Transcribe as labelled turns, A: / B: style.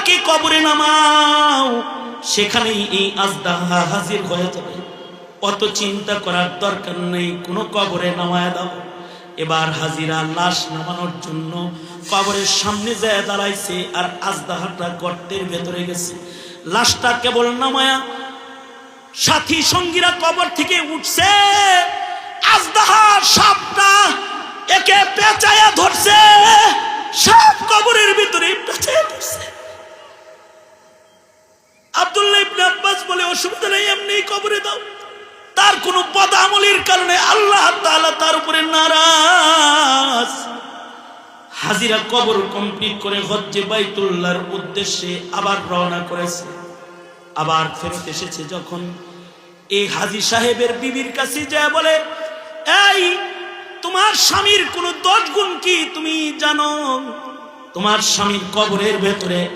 A: আজদাহাকে কবরে নামাও, সেখানেই এই আজদাহা হাজির হয়ে যাবে। অত চিন্তা করার দরকার নেই, কোনো কবরে নামায় দাও। এবার হাজিরা লাশ নামানোর জন্য কবরের সামনে যায় দাঁড়াইছে, আর আজদাহাটা গর্তের ভেতরে গেছে। লাশটা কেবল নামায়া সাথী সঙ্গীরা কবর থেকে উঠছে, আজদাহার সাপটা একে পেঁচায়া ধরছে, সাপ কবরের ভিতরে পেঁচায়া ধরছে। আব্দুল্লাহ ইবনে আব্বাস বলে, অসুবিধা নেই, এমনি কবরে দাও। তার কোনো বদআমলির কারণে আল্লাহ তাআলা তার উপরে নারাজ। হাজিরা কবর কমপ্লিট করে হজ্জে বাইতুল্লাহর উদ্দেশ্যে আবার রওনা করেছে। আবার ফেরত এসেছে যখন, এই হাজী সাহেবের বিবির কাছে যায় বলে, এই তোমার স্বামীর কোনো 10 গুণ কি তুমি জানো? তোমার স্বামীর কবরের ভেতরে